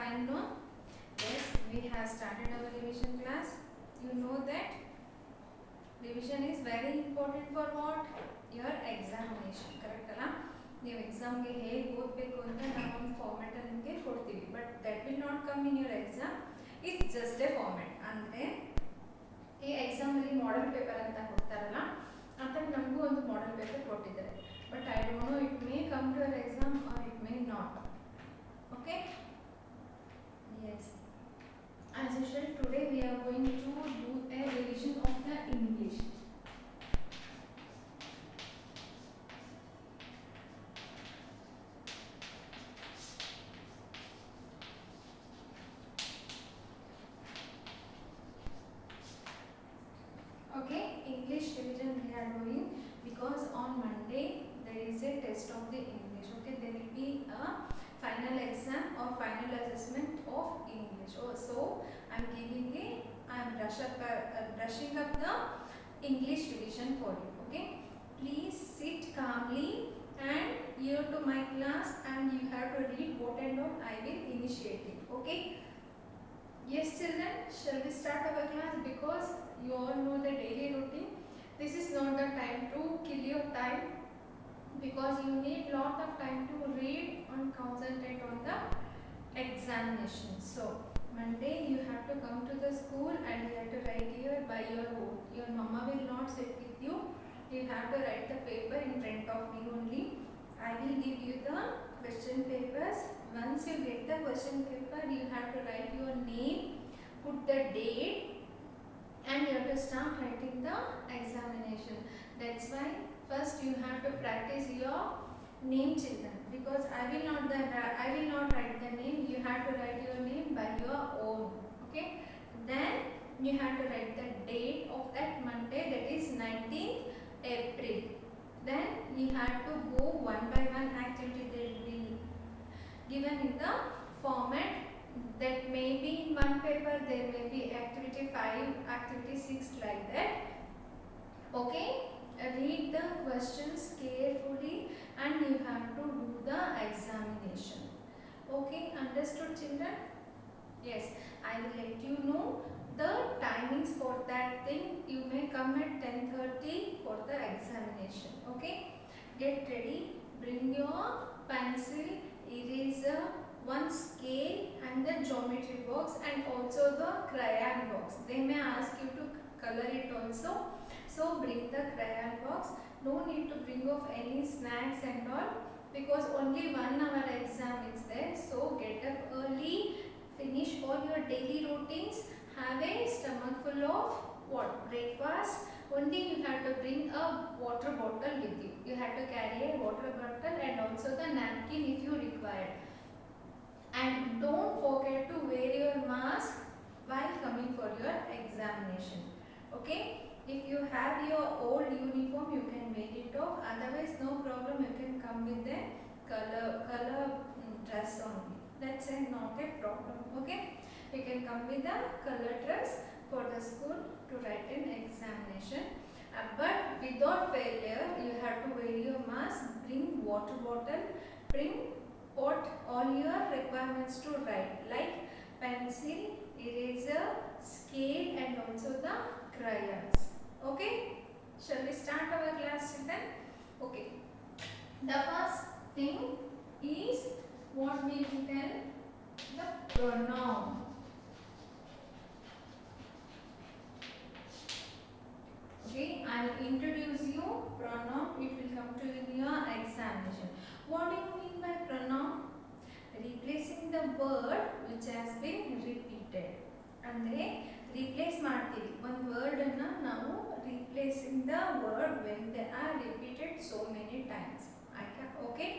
fine, no? Yes, we have started our revision class. You know that revision is very important for what? Your examination, correct ಅಲ್ಲ? ನೀವು ಎಕ್ಸಾಮ್ಗೆ ಹೇಗೆ ಓದಬೇಕು ಅಂತ ನಾವು ಒಂದು ಫಾರ್ಮ್ಯಾಟ್ ನಿಮಗೆ ಕೊಡ್ತೀವಿ, but that will not come in your exam. It's just A format. ಅಂದರೆ ಈ ಎಕ್ಸಾಮಲ್ಲಿ ಮಾಡೆಲ್ ಪೇಪರ್ ಅಂತ ಕೊಡ್ತಾರಲ್ಲ, ಆ ಥರ ನಮಗೂ ಒಂದು ಮಾಡೆಲ್ ಪೇಪರ್ ಕೊಟ್ಟಿದ್ದಾರೆ. But I don't know, it may come to your exam or it may not. Okay? Yes. As usual, today we are going to do a revision of the English. Okay, English revision we are doing because on Monday there is a test of the English. Okay, there will be a final exam or final assessment of English. So I am brushing up the English revision for you. Okay, please sit calmly and hear to my class, and you have to read what and all I will initiate it. Okay. Yes, children, shall we start our class? Because you all know the daily routine. This is not the time to kill your time, because you need lot of time to read and concentrate on the examination. So Monday you have to come to the school and you have to write here by your own. Your mama will not sit with you. You have to write the paper in front of me only. I will give you the question papers. Once you get the question paper, you have to write your name, put the date, and you have to start writing the examination. That's why first you have to practice your name, children, because I will not write the name. You have to write your name by your own. Okay, then you have to write the date of that Monday, that is 19th April. Then you have to go one by one activity. They will be given in the format that may be in one paper. There may be activity 5, activity 6, like that. Okay, read the questions carefully and you have to do the examination. Okay, understood, children? Yes, I will let you know the timings for that thing. You may come at 10:30 for the examination. Okay, get ready, bring your pencil, eraser, one scale and the geometry box, and also the crayon box. They may ask you to color it also, so bring the crayon box. No need to bring off any snacks and all, because only 1 hour exam is there. So get up early, finish all your daily routines, have a stomach full of what? Breakfast. Only you have to bring a water bottle with you. You have to carry a water bottle and also the napkin if you require. And don't forget to wear your mask while coming for your examination. Okay, if you have your old uniform, you can wear it off. Otherwise, no problem, you can come with a color dress only. That's not a problem. Okay, you can come with a color dress for the school to write an examination. But without failure, you have to wear your mask, bring water bottle, bring what all your requirements to write, like pencil, eraser, scale, and also the crayons. Okay, shall we start our class, children? Okay, the first thing is what we will tell, the pronoun. Okay, I will introduce you pronoun. It will come to in your examination. What do you mean by pronoun? Replacing the word which has been repeated. ಅಂದರೆ replace ಮಾಡ್ತೀವಿ ಒಂದು word ಅನ್ನ ನಾವು replacing the word when they are repeated so many times. Okay,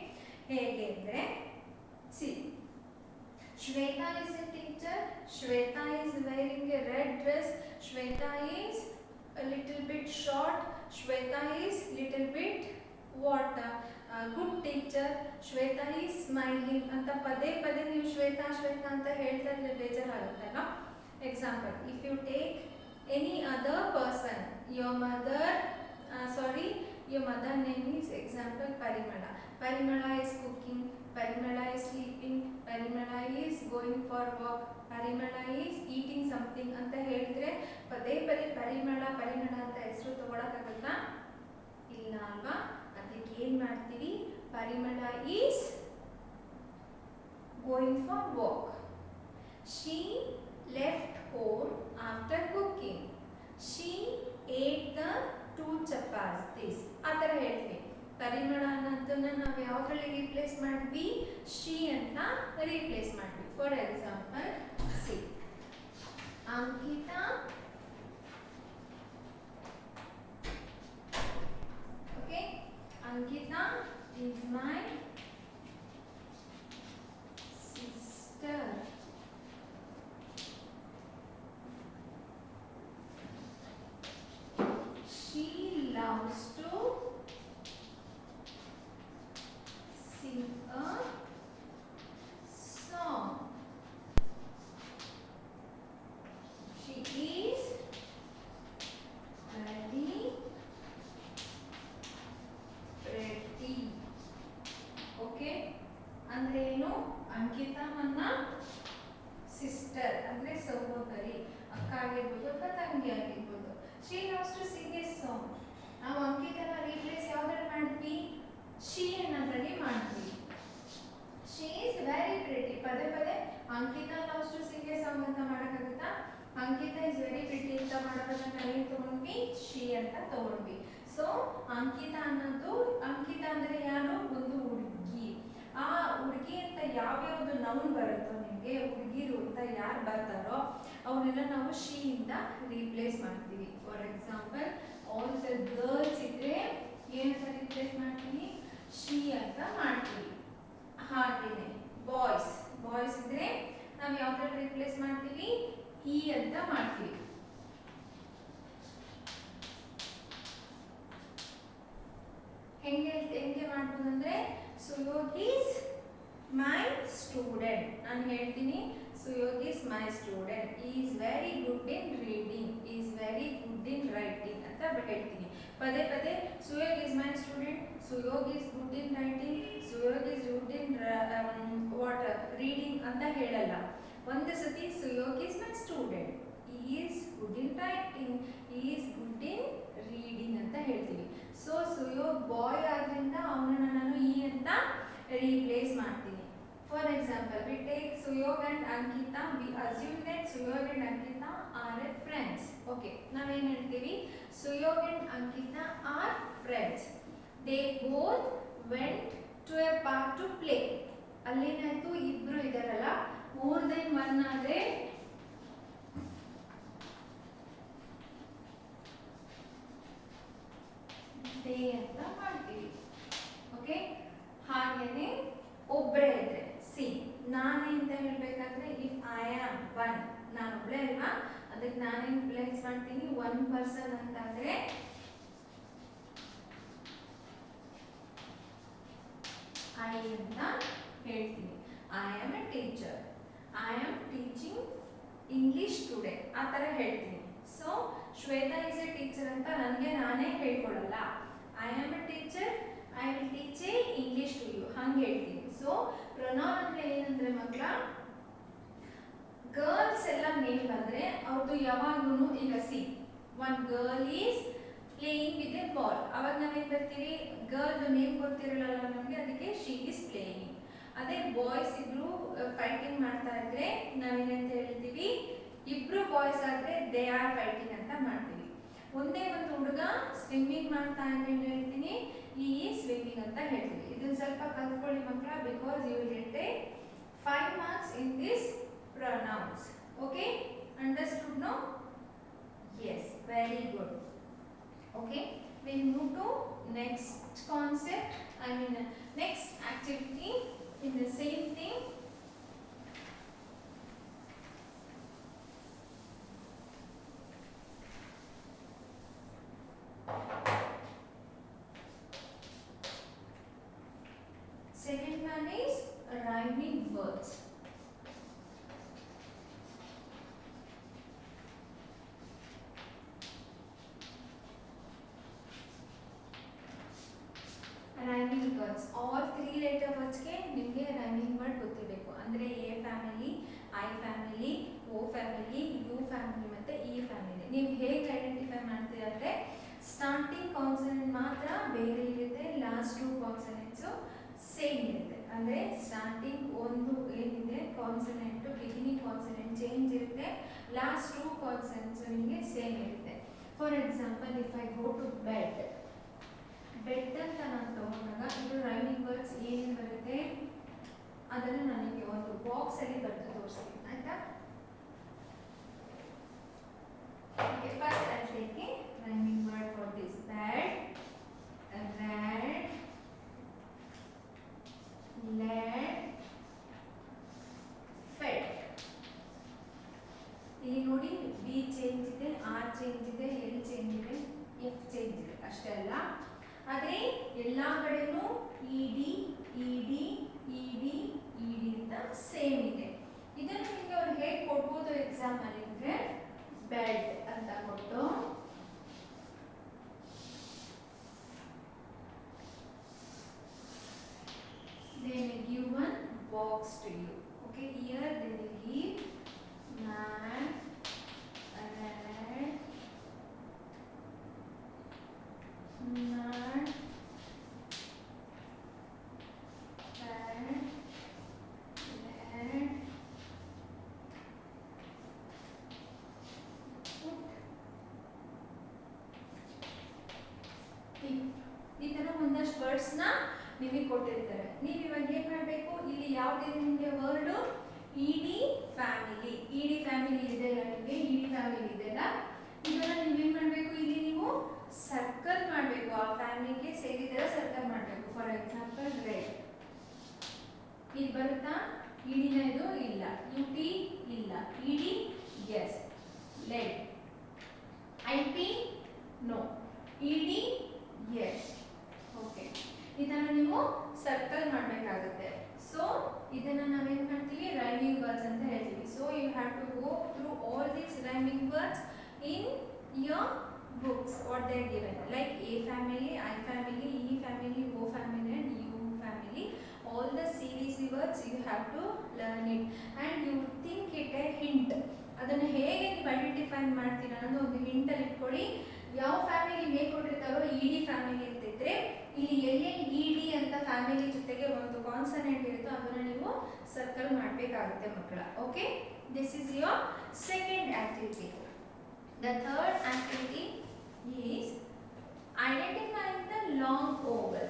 ಹೇಗೆ ಅಂದರೆ see, Shweta is a teacher. Shweta is wearing a red dress. Shweta is a little bit short. Shweta is little bit what? Good teacher. Shweta is smiling. ಅಂತ ಪದೇ ಪದೇ ನೀವು ಶ್ವೇತಾ ಶ್ವೇತಾ ಅಂತ ಹೇಳ್ತಾ ಇದ್ರೆ ಬೇಜಾರಾಗುತ್ತಲ್ಲ. Example, if you take any other person, your mother, your mother name is example Parimala. Parimala is cooking, Parimala is sleeping, Parimala is going for walk, Parimala is eating something ಅಂತ ಹೇಳಿದ್ರೆ ಪದೇ ಪದೇ ಪರಿಮಳ ಪರಿಮಳ ಅಂತ ಹೆಸರು ತಗೊಳಕ್ಕಾಗತ್ತಾ? ಇಲ್ಲ ಅಲ್ವಾ? ಅದಕ್ಕೆ ಏನು ಮಾಡ್ತೀವಿ? ಪರಿಮಳ is going for walk. She left home after cooking. She ate the 2 chapatis. ಆ ಥರ ಹೇಳ್ತೀವಿ. ಪರಿಮಳ ಅನ್ನೋದನ್ನ ನಾವು ಯಾವುದ್ರಲ್ಲಿ ರೀಪ್ಲೇಸ್ ಮಾಡ್ತೀವಿ? ಶಿ ಅಂತ ರೀಪ್ಲೇಸ್ ಮಾಡ್ತೀವಿ. For example C Ankita, okay, Ankita is my sister. She loves to sing a song. She is very pretty. Okay, ಅಂದ್ರೆ ಏನು? ಅಂಕಿತಾಮನ್ನ ಸಿಸ್ಟರ್ ಅಂದ್ರೆ ಸಹೋದರಿ, ಅಕ್ಕ ಆಗಿರ್ಬೋದು ಅಥವಾ ತಂಗಿ ಆಗಿರ್ಬೋದು. She loves to sing a song. ನಾವು ಅಂಕಿತನ ರೀಪ್ಲೇಸ್ ಯಾವ್ದ್ರಲ್ಲಿ ಮಾಡ್ತೀವಿ? ಶಿ ಅನ್ನೋದ್ರಲ್ಲಿ ಮಾಡ್ತೀವಿ. She is very pretty. ಪದೇ ಪದೇ Ankita loves to sing a song ಅಂತ ಮಾಡೋಕ್ಕಾಗುತ್ತಾ? ಅಂಕಿತಾ ಇಸ್ ವೆರಿ ಪ್ರಿಟಿ ಅಂತ ಮಾಡೋದನ್ನ ನಾವೇನು ತಗೊಂಡ್ವಿ? ಶಿ ಅಂತ ತಗೊಂಡ್ವಿ. ಸೊ ಅಂಕಿತಾ ಅನ್ನೋದು, ಅಂಕಿತಾ ಅಂದ್ರೆ ಯಾರು? ಒಂದು ಹುಡುಗಿ. ಆ ಹುಡುಗಿ ಅಂತ ಯಾವ್ಯಾವ್ದು ನೌನ್ ಬರುತ್ತೋ ನಿಮಗೆ, ಹುಡುಗಿರು ಅಂತ ಯಾರು ಬರ್ತಾರೋ ಅವನ್ನೆಲ್ಲ ನಾವು ಶಿ ಇಂದ ರೀಪ್ಲೇಸ್ ಮಾಡ್ತೀವಿ. For example all the girls ಇದ್ರೆ ಏನಂತ ರೀಪ್ಲೇಸ್ ಮಾಡ್ತೀವಿ? ಶಿ ಅಂತ ಮಾಡ್ತೀವಿ. ಹಾಗೇನೆ ಬಾಯ್ಸ್, ಬಾಯ್ಸ್ ಇದ್ರೆ ನಾವು ಯಾವ್ದ್ರಲ್ಲಿ ರೀಪ್ಲೇಸ್ ಮಾಡ್ತೀವಿ? ಈ ಅಂತ ಮಾಡ್ತೀವಿ. ಹೆಂಗೆ ಮಾಡ್ಬೋದು ಅಂದ್ರೆ ಸುಯೋಗ್ ಈಸ್ ಮೈ ಸ್ಟೂಡೆಂಟ್. ನಾನು ಹೇಳ್ತೀನಿ Suyog is my student. Is very good in reading, is very good in writing ಅಂತ ಹೇಳ್ತೀನಿ. ಪದೇ ಪದೇ Suyog is my student, Suyog is good in writing, Suyog is good in what reading ಅಂತ ಹೇಳಲ್ಲ. ಒಂದು ಸತಿ Suyog is my student, is good in writing, is good in reading ಅಂತ ಹೇಳ್ತೀವಿ. ಸೊ ಸುಯೋಗ್ ಬಾಯ್ ಆದ್ರಿಂದ ಅವನನ್ನ ನಾನು ಈ ಅಂತ ರೀಪ್ಲೇಸ್ ಮಾಡ್ತೀನಿ. For example we take Suyog and Ankita. We assume that Suyog and Ankita are a friends. Okay, ನಾವೇನು ಹೇಳ್ತೀವಿ? Suyog and Ankita are friends. They both went to a park to play. ಅಲ್ಲೇನಾಯ್ತು? ಇಬ್ರು ಇದಾರಲ್ಲ, ಮೋರ್ ದೆನ್ ಒನ್ ಆದ್ರೆ ದೇ ಅಂತ ಮಾಡ್ತೀವಿ. ಓಕೆ, ಹಾಗೇನೆ ಒಬ್ಬರೇ ಇದ್ರೆ ಸಿ ನಾನೇ ಅಂತ ಹೇಳ್ಬೇಕಾದ್ರೆ ಇಫ್ ಐ ಆಮ್ ಒನ್, ನಾನು ಒಬ್ಳೆ ಅಲ್ವಾ, ಅದಕ್ಕೆ ನಾನೇನು ಪ್ಲೇಸ್ ಮಾಡ್ತೀನಿ? ಒನ್ ಪರ್ಸನ್ ಅಂತಂದ್ರೆ ಐ ಅಂತ ಹೇಳ್ತೀನಿ. I am a teacher, I am teaching English today ಆ ಥರ ಹೇಳ್ತೀನಿ. So Shweta is a teacher ಅಂತ ನನಗೆ ನಾನೇ ಹೇಳ್ಕೊಡಲ್ಲ. I am a teacher, I will teach a English to you ಹಂಗೆ ಹೇಳ್ತೀನಿ. ಸೊ ಪ್ರೊನೌನ್ ಅಂದ್ರೆ ಏನಂದ್ರೆ ಮಕ್ಕಳ, ಗರ್ಲ್ಸ್ ಎಲ್ಲ ನೇಮ್ ಬಂದ್ರೆ ಅವ್ರದ್ದು ಯಾವಾಗ್ಲೂ ಈಗ C one girl is playing with A ball, ಅವಾಗ ನಾವೇನ್ ಬರ್ತೀವಿ? ಗರ್ಲ್ ನೇಮ್ ಗೊತ್ತಿರಲ್ಲ ನಮಗೆ, ಅದಕ್ಕೆ ಶಿ ಈಸ್ ಪ್ಲೇಯಿಂಗ್. ಅದೇ ಬಾಯ್ಸ್ ಇಬ್ರು ಫೈಟಿಂಗ್ ಮಾಡ್ತಾ ಇದ್ರೆ ನಾವೇನಂತ ಹೇಳ್ತೀವಿ? ಇಬ್ರು ಬಾಯ್ಸ್ ಆದ್ರೆ ದೇ ಆರ್ ಫೈಟಿಂಗ್ ಅಂತ ಮಾಡ್ತೀವಿ. ಒಂದೇ ಒಂದು ಹುಡುಗ ಸ್ವಿಮ್ಮಿಂಗ್ ಮಾಡ್ತಾ ಇದ್ರೆ ಏನು ಹೇಳ್ತೀನಿ? ಈ ಸ್ವಿಮ್ಮಿಂಗ್ ಅಂತ ಹೇಳ್ತೀವಿ. ಇದನ್ನ ಸ್ವಲ್ಪ ಕಲ್ತ್ಕೊಳ್ಳಿ ಮಕ್ಕಳ, because you will get a 5 marks in this pronouns. Okay, understood now? Yes, very good. Okay, we'll move to next concept, next activity in the same thing. Second one is rhyming words. I family, O family, U family ಮತ್ತು E family. ನೀವು ಹೇಗೆ identify ಮಾಡ್ತೀರಾ ಅಂದರೆ starting consonant ಮಾತ್ರ ಬೇರೆ ಇರುತ್ತೆ, last two ಕಾನ್ಸನೆಂಟ್ಸು same ಇರುತ್ತೆ. ಅಂದರೆ ಸ್ಟಾರ್ಟಿಂಗ್ ಒಂದು ಏನಿದೆ ಕಾನ್ಸನೆಂಟು ಬಿಗಿನಿಂಗ್ ಕಾನ್ಸನೆಂಟ್ ಚೇಂಜ್ ಇರುತ್ತೆ, ಲಾಸ್ಟ್ ಟು ಕಾನ್ಸನೆಂಟ್ಸು ನಿಮಗೆ ಸೇಮ್ ಇರುತ್ತೆ. For example if I go to bed, bed ಅಂತ ನಾನು ತಗೊಂಡಾಗ ಇದು ರೈಮಿಂಗ್ ವರ್ಡ್ಸ್ ಏನೇನು ಬರುತ್ತೆ ಅದನ್ನು ನನಗೆ ಒಂದು ಬಾಕ್ಸಲ್ಲಿ ಬರೆದು ತೋರಿಸ್ತೀನಿ ಆಯಿತಾ. Okay, first I'll take a rhyming word for this. Bed, red, led, fed. ಇಲ್ಲಿ ನೋಡಿ ಬಿ ಚೇಂಜ್ ಇದೆ, ಆರ್ ಚೇಂಜ್ ಇದೆ, ಎಲ್ ಚೇಂಜ್ ಇದೆ, ಎಫ್ ಚೇಂಜ್ ಇದೆ ಅಷ್ಟೇ ಅಲ್ಲ. ಆದರೆ ಎಲ್ಲ ಕಡೆನೂ ಇಡಿ ಇಡಿ ಇಡಿ ಇಡಿ ಅಂತ ಸೇಮ್ ಇದೆ. ಇದನ್ನು ನಿಮಗೆ ಅವ್ರು ಹೇಗೆ ಕೊಡ್ಬೋದು ಎಕ್ಸಾಮಲ್ಲಿ ಅಂದರೆ ಬೆಡ್ ಅಂತ ಕೊಟ್ಟು they will give one box to you. Okay, here they will give man, red, man, red, red, ಈ ಥರ ಒಂದಷ್ಟು ವರ್ಡ್ಸ್ನ ನಿಮಗೆ ಕೊಟ್ಟಿರ್ತಾರೆ. ನೀವು ಇವಾಗ ಏನು ಮಾಡಬೇಕು, ಇಲ್ಲಿ ಯಾವುದಿದೆ ನಿಮಗೆ ವರ್ಡು ಇಡಿ ಫ್ಯಾಮಿಲಿ, ಇಡಿ ಫ್ಯಾಮಿಲಿ ಇದೆಯಲ್ಲ, ನಿಮಗೆ ಇಡಿ ಫ್ಯಾಮಿಲಿ ಇದೆಯಲ್ಲ, ಇದನ್ನು ನೀವೇನು ಮಾಡಬೇಕು, ಇಲ್ಲಿ ನೀವು ಸರ್ಕಲ್ ಮಾಡಬೇಕು, ಆ ಫ್ಯಾಮಿಲಿಗೆ ಸೇರಿದರೆ ಸರ್ಕಲ್ ಮಾಡಬೇಕು. ಫಾರ್ ಎಕ್ಸಾಂಪಲ್ ರೆಡ್, ಇದು ಬರುತ್ತಾ ಇಡಿನ, ಇದು ಇಲ್ಲ, ಯು ಟಿ ಇಲ್ಲ, E D S, led, I P no, E D S. Okay, ಇದನ್ನು ನೀವು ಸರ್ಕಲ್ ಮಾಡಬೇಕಾಗುತ್ತೆ. ಸೊ ಇದನ್ನು ನಾವೇನು ಮಾಡ್ತೀವಿ, ರೈಮಿಂಗ್ ವರ್ಡ್ಸ್ ಅಂತ ಹೇಳ್ತೀವಿ. So you have to go through all these rhyming words in your books what they are given, like A family, I family, E family, O family and U family. All the series words you have to learn it and you think it a hint. ಅದನ್ನು ಹೇಗೆ ನೀವು identify ಮಾಡ್ತೀರಾ ಅನ್ನೋದು ಒಂದು ಹಿಂಟಲ್ಲಿ ಇಟ್ಕೊಳ್ಳಿ. ಯಾವ family ಮೇಲ್ಕೊಟ್ಟಿರ್ತಾರೋ ಇಡಿ family ಅಂತಿದ್ರೆ ಇಲ್ಲಿ ಎಲ್ಲೆಲ್ಲಿ ಇಡಿ ಅಂತ ಫ್ಯಾಮಿಲಿ ಜೊತೆಗೆ ಒಂದು ಕಾನ್ಸನೆಂಟ್ ಇರುತ್ತೋ ಅದನ್ನು ನೀವು ಸರ್ಕಲ್ ಮಾಡಬೇಕಾಗುತ್ತೆ ಮಕ್ಕಳ. Okay, this is your second activity. The third activity is identifying the long vowel.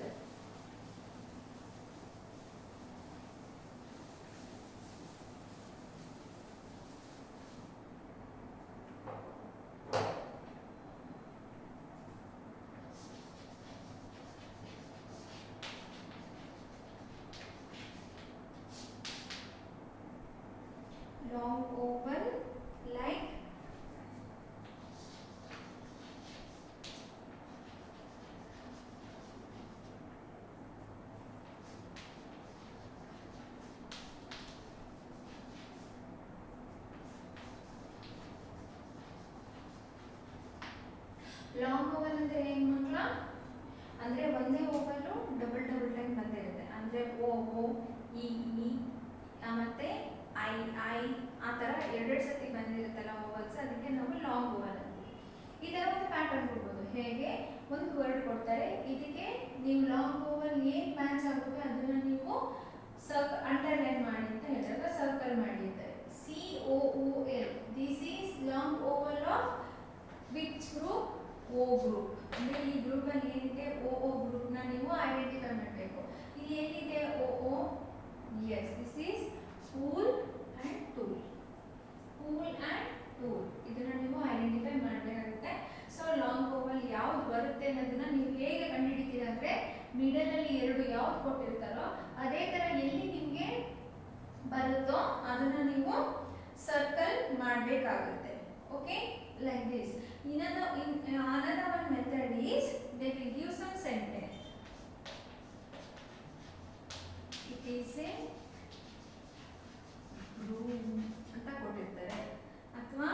Long vowel like long Oval ಅಂದರೆ ಏನು ಮಕ್ಕಳ, ಅಂದರೆ ಒಂದೇ ಓವಲು ಡಬಲ್ ಡಬಲ್ ಟೈಮ್ ಬಂದಿರುತ್ತೆ. ಅಂದರೆ ಓ ಓ ಇ ಇ ಮತ್ತು ಐ ಐ ಆ ಥರ ಎರಡೆರಡು ಸತಿ ಬಂದಿರುತ್ತಲ್ಲ ಓವಲ್ಸ್, ಅದಕ್ಕೆ ನಾವು ಲಾಂಗ್ ಓವಲ್ ಅಂತೀವಿ. ಈ ಥರ ಒಂದು ಪ್ಯಾಟರ್ನ್ ಕೊಡ್ಬೋದು. ಹೇಗೆ, ಒಂದು ವರ್ಡ್ ಕೊಡ್ತಾರೆ, ಇದಕ್ಕೆ ನೀವು ಲಾಂಗ್ ಓವಲ್ ಏನು ಮ್ಯಾಚ್ ಆಗುತ್ತೆ ಅದನ್ನು ನೀವು ಅಂಡರ್ಲೈನ್ ಮಾಡಿ ಅಂತ ಹೇಳಿದಾಗ ಸರ್ಕಲ್ ಮಾಡಿ ಅಂತಾರೆ. C O O L, this is long oval of which group, O group. ಅಂದರೆ ಈ ಗ್ರೂಪಲ್ಲಿ ಏನಿದೆ ಓ ಓ ಗ್ರೂಪ್ನ ನೀವು ಐಡೆಂಟಿಫೈ ಮಾಡಬೇಕು. ಇಲ್ಲಿ ಎಲ್ಲಿದೆ O O, yes, this is pool and tool, pool and tool. ಇದನ್ನು ನೀವು ಐಡೆಂಟಿಫೈ ಮಾಡಬೇಕಾಗುತ್ತೆ. ಸೊ ಲಾಂಗ್ ಓವಲ್ ಯಾವ್ದು ಬರುತ್ತೆ ಅನ್ನೋದನ್ನ ನೀವು ಹೇಗೆ ಕಂಡುಹಿಡಿತೀರ ಅಂದರೆ ಮಿಡಲಲ್ಲಿ ಎರಡು ಯಾವ್ದು ಕೊಟ್ಟಿರ್ತಾರೋ ಅದೇ ಥರ ಎಲ್ಲಿ ನಿಮಗೆ ಬರುತ್ತೋ ಅದನ್ನು ನೀವು ಸರ್ಕಲ್ ಮಾಡಬೇಕಾಗುತ್ತೆ. Okay, like this. Another one method is they will give some sentence. It is a room ಅಂತ ಕೊಟ್ಟಿರ್ತಾರೆ, ಅಥವಾ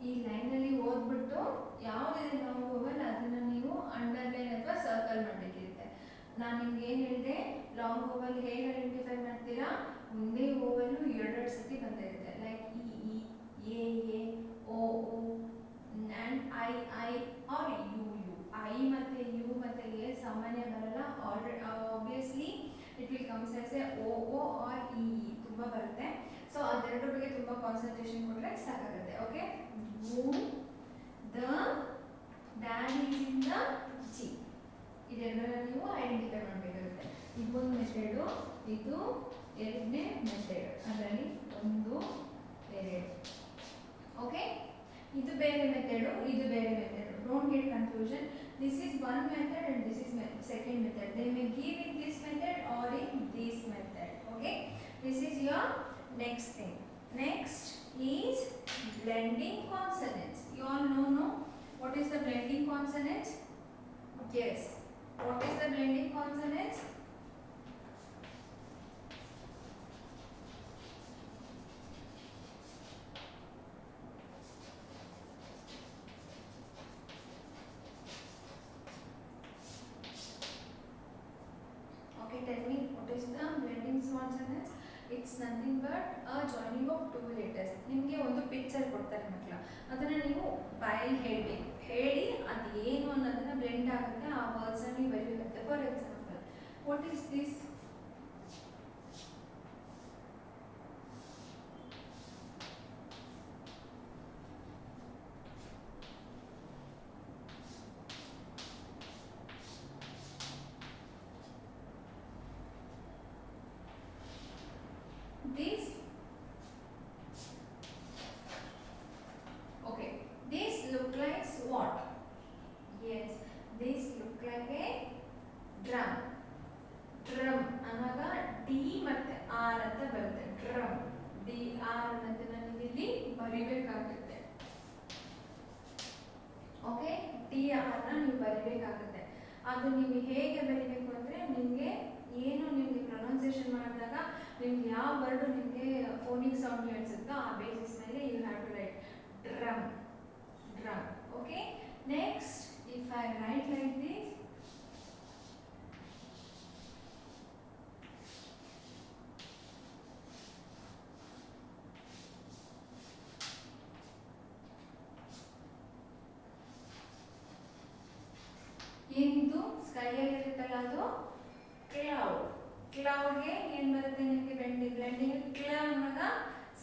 ಈ ಲೈನಲ್ಲಿ ಓದ್ಬಿಟ್ಟು ಯಾವುದಿದೆ ಲಾಂಗ್ ಓವಲ್ ಅದನ್ನು ನೀವು ಅಂಡರ್ಲೈನ್ ಅಥವಾ ಸರ್ಕಲ್ ಮಾಡಬೇಕಿರುತ್ತೆ. ನಾನು ನಿಮ್ಗೆ ಏನು ಹೇಳಿದೆ, ಲಾಂಗ್ ಓವಲ್ ಹೇಗೆ ಐಡೆಂಟಿಫೈ ಮಾಡ್ತೀರಾ, ಒಂದೇ ಓವಲ್ಲು ಎರಡೆರಡು ಸತಿ ಬಂದಿರುತ್ತೆ. Like E A O O and I R U I ಮತ್ತು ಯು ಮತ್ತು ಎ ಸಾಮಾನ್ಯ ಬರಲ್ಲ. Obviously it will comes as A O O R E ತುಂಬ ಬರುತ್ತೆ. ಸೊ ಅದೆರಡು ಬಗ್ಗೆ ತುಂಬ ಕಾನ್ಸಂಟ್ರೇಷನ್ ಕೊಟ್ಟರೆ ಸಾಕಾಗುತ್ತೆ. Okay, you the dad is in the G, ಇದೆರಡನ್ನ ನೀವು ಐಡೆಂಟಿಫೈ ಮಾಡಬೇಕಾಗುತ್ತೆ. ಇದೊಂದು ಮೆಥಡು, ಇದು ಎರಡನೇ ಮೆಥಡ್, ಅದರಲ್ಲಿ ಒಂದು ಎರಡು. ಓಕೆ, ಇದು ಬೇರೆ ಮೆಥಡು, ಇದು ಬೇರೆ method. Don't get confusion. This is one method and this is second method. They may give in this method or in this method. Okay, this is your next thing. Next is blending consonants. You all know what is the blending consonants? Yes, what is the blending consonants? Tell me, what is the blending consonants? It's nothing but a joining of two letters. ನಿಮಗೆ ಒಂದು picture ಕೊಡ್ತಾರೆ ಮಕ್ಕಳ, ಅದನ್ನು ನೀವು ಬಾಯಲ್ಲಿ ಹೇಳಬೇಕು. ಹೇಳಿ ಅದು ಏನು ಅನ್ನೋದನ್ನ ಬ್ಲೆಂಡ್ ಆಗುತ್ತೆ, ಆ ವರ್ಡ್ಸ್ ಅನ್ನು ಬರೀಬೇಕು. For example, what is this? This, okay, this look like what? Yes, this look like a drum. Drum ಅನ್ನುವಾಗ ಡಿ ಮತ್ತೆ ಆರ್ ಅಂತ ಬರುತ್ತೆ. ಡ್ರಮ್, ಡಿ ಆರ್ ಅನ್ನೋದನ್ನ ನೀವು ಇಲ್ಲಿ ಬರಿಬೇಕಾಗುತ್ತೆ. ಓಕೆ, ಡಿ ಆರ್ ನ ನೀವು ಬರಿಬೇಕಾಗುತ್ತೆ. ಅದು ನೀವು ಹೇಗೆ ಬರಿಬೇಕು ಅಂದ್ರೆ, ನಿಮಗೆ ಏನು ನಿಮಗೆ ಪ್ರೊನೌನ್ಸಿಯೇಷನ್ ಮಾಡಿದಾಗ ನಿಮ್ಗೆ ಯಾವ ವರ್ಡು ನಿಮಗೆ ಫೋನಿಕ್ ಸೌಂಡ್ ಹೇಳ್ಸುತ್ತೋ ಆ ಬೇಸಿಸ್ ಮೇಲೆ you have to write drum, drum. Okay, next if I write like this, ಏನಿದು ಸ್ಕೈಯಲ್ಲಿ ಇರುತ್ತಲ್ಲ ಅದು ಕ್ಲೌಡ್. ಕ್ಲೌಡ್ಗೆ ಏನು ಬರುತ್ತೆ ನಿಮಗೆ ಬ್ಲೆಂಡಿಂಗ್? ಕ್ಲ ಅನ್ನೋದ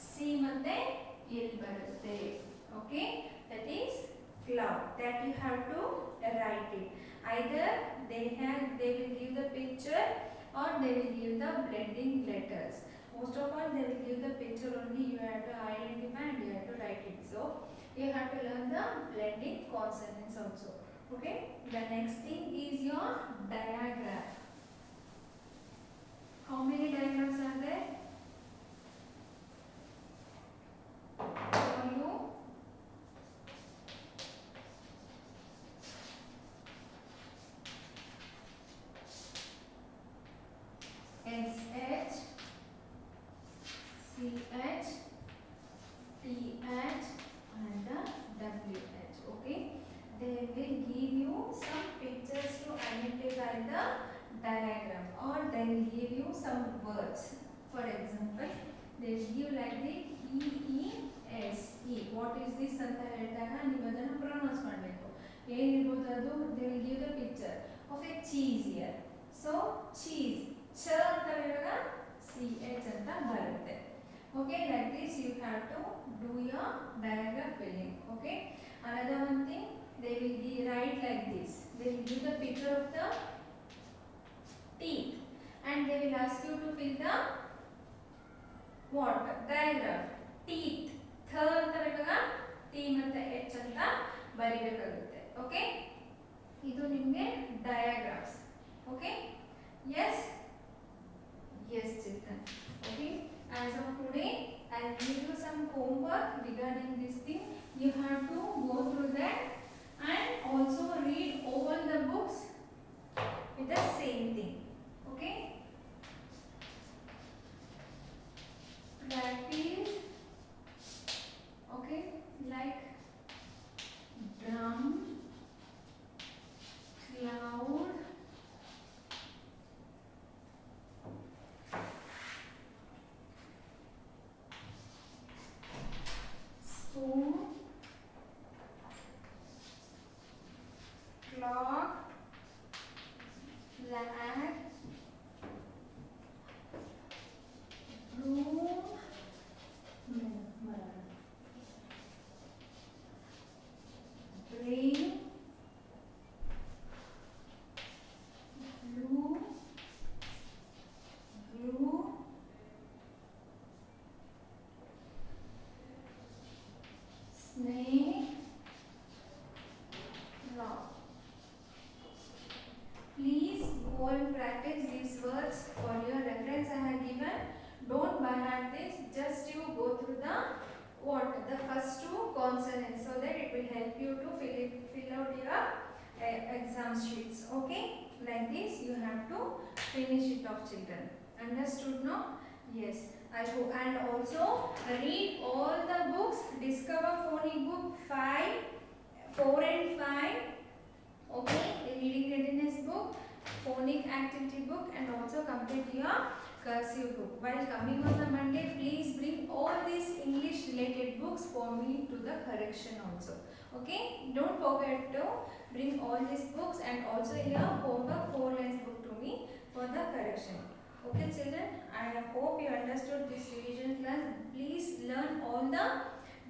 ಸಿ ಮತ್ತೆ ಎಲ್ ಬರುತ್ತೆ. Okay, that is cloud. That you have to write it. Either they will give the picture or they will give the blending letters. Most of all they will give the picture only. You have to identify and you have to write it. So you have to learn the blending consonants also. Okay, the next thing is your diagram. How many diagrams are there? For you, SH, CH, TH and the WH. Okay, they will give you some pictures to identify the diagram, or they will give you some words. For example, they will give like the EESE. What is this ಅಂತ ಹೇಳಿದಾಗ ನೀವು ಅದನ್ನು pronounce ಮಾಡಬೇಕು. ಏನಿರ್ಬೋದು ಅದು? they will give the picture of a cheese here. So cheese, ch ಅಂತ ಹೇಳಿದಾಗ CH ಅಂತ ಬರುತ್ತೆ. Okay, like this you have to do your diagram filling. Okay, another one thing, they will write like this. They will give the picture of the teeth and they will ask you to fill the what? Diagram. Teeth. th ಅಂತ ಬೇಕಾಗ t ಮತ್ತೆ h ಅಂತ ಬರಿಬೇಕಾಗುತ್ತೆ. Okay, ಇದು ನಿಮಗೆ diagrams. Okay, yes, yes children. Okay, as of today I will give you some homework regarding this thing. You have to go through that and also read all the books with the same thing. Okay, practice. Okay, like spoon, clock, flag, broom, bring, blue, glue, snake, rock. Please go and practice these words for your reference I have given. Don't by heart this, just you go through the first two consonants so that it will help you to fill out your exam sheets. Okay, like this you have to finish it off, children. Understood now? Yes, I hope. And also read all the books. Discover Phonic book 4 and 5. Okay, reading readiness book, phonic activity book, and also complete your cursive book. While coming on the Monday, please bring all these English related books for me to the correction also. Okay, don't forget to bring all these books and also your homework 4 lines book to me for the correction. Okay children, I hope you understood this revision class. Please learn all the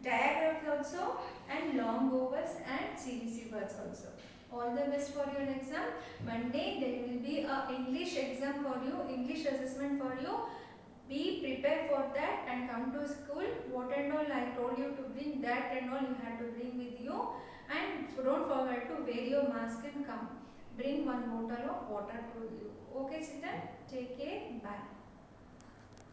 diagrams also and long overs and CVC words also. All the best for your exam. Monday there will be a English exam for you, English assessment for you. Be prepared for that and come to school. What and all I told you to bring, that and all you have to bring with you. And don't forget to wear your mask and come. Bring one bottle of water to you. Okay children, take care. Bye.